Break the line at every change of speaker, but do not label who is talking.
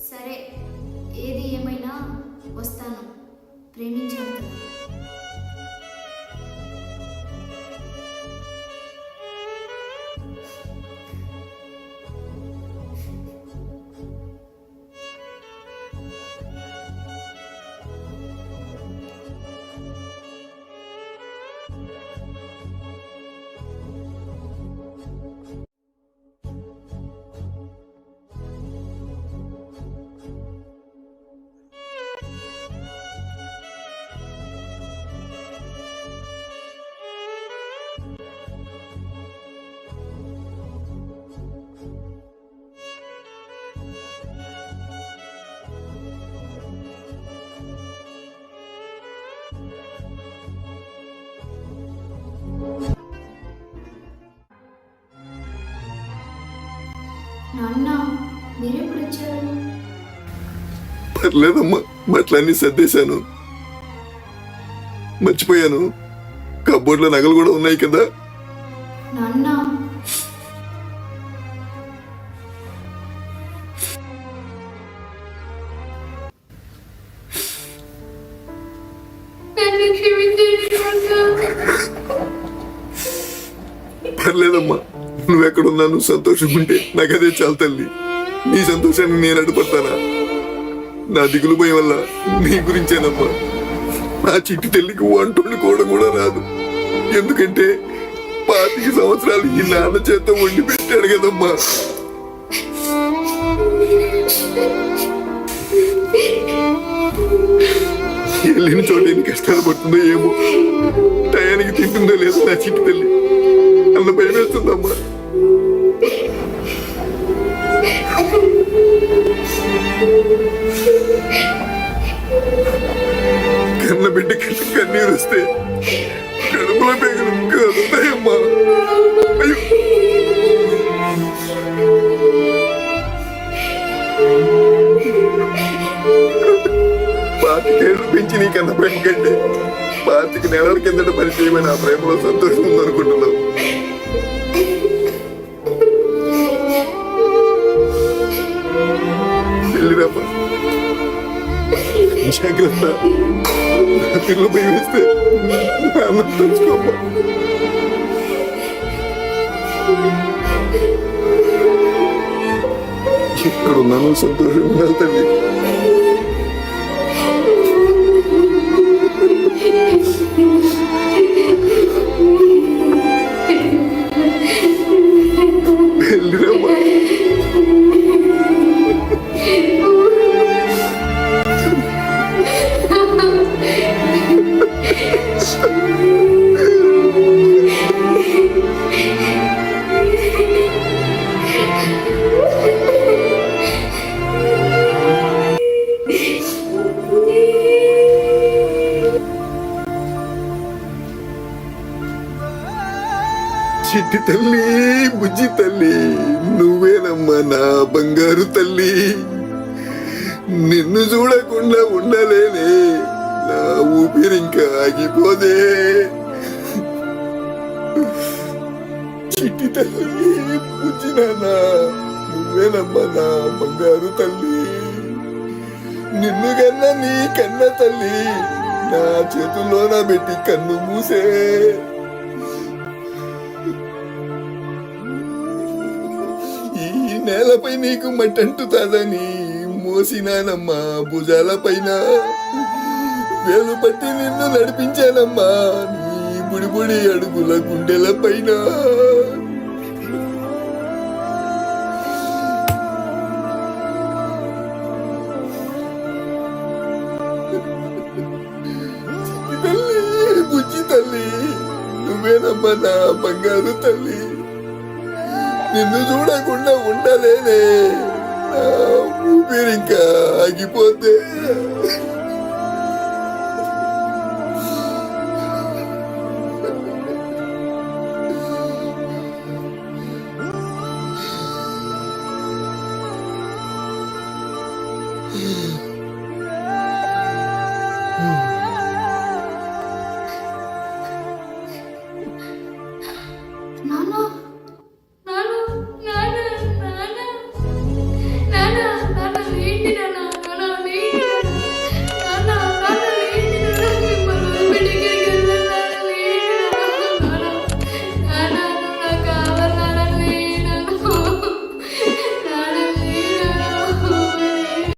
సరే, ఏది ఏమైనా వస్తాను. ప్రేమించాను కదా. నాన్న, మీరెప్పుడు వచ్చారు?
పర్లేదమ్మా, బట్టలన్నీ సర్దేశాను. మర్చిపోయాను, కబోర్డ్లో నగలు కూడా ఉన్నాయి కదా.
నాన్న,
పర్లేదమ్మా, నువ్వెక్కడున్నా నువ్వు సంతోషంగా ఉంటే నాకు అదే చాలు తల్లి. నీ సంతోషాన్ని నేను అడ్డుపడతానా? నా దిగులు భయం వల్ల నీ గురించేనమ్మా. నా చిట్టి తల్లికి వంటలు కూడా రాదు. ఎందుకంటే 25 సంవత్సరాలు ఈ నాన్న చేత వండి పెట్టాడు కదమ్మా. వెళ్ళిన చోట ఎన్ని కష్టాలు పడుతుందో ఏమో, టయానికి తింటుందో లేదో నా చిట్టి తల్లి. అంత భయం వేస్తుందమ్మా. కన్న బిడ్డ కళ్ళకి కన్నీరు వస్తే కడుపులో పేగలు కదుతాయమ్మా. అయ్యో, పాతికేళ్ళు పెంచి నీ కన్న ప్రేమ కంటే 25 నెలల కిందట పరిచయమైన ఆ ప్రేమలో సంతోషం ఉందనుకుంటున్నావు. వెళ్ళిరమ్మా, జాగ్రత్త. పిల్లలు భయం వేస్తే నాన్న తెలుసుకోమ్మా. ఎక్కడున్నాను సంతోషంగా ఉండాలి తల్లి. వెళ్ళిరమ్మా. చిట్టి తల్లి, బుజ్జి తల్లి, నువ్వేనమ్మా నా బంగారు తల్లి. నిన్ను చూడకుండా ఉండలేనే, నా ఊపిరింకా ఆగిపోదే. చిట్టి తల్లి, బుజ్జి నాన్న, నువ్వేనమ్మా నా బంగారు తల్లి. నిన్ను కన్నా నీ కన్న తల్లి నా చేతుల్లోన పెట్టి కన్ను మూసే. ఈ నేలపై నీకు మట్టంటుతాదని మోసినానమ్మా భుజాల పైన. వేలు పట్టి నిన్ను నడిపించానమ్మా నీ బుడిబుడి అడుగుల గుండెల పైన. తల్లి, బుజ్జి తల్లి, నువ్వేనమ్మా నా బంగారు తల్లి. నిన్ను చూడకుండా ఉండలేనే, నా ఊపిరింకా ఆగిపోతే.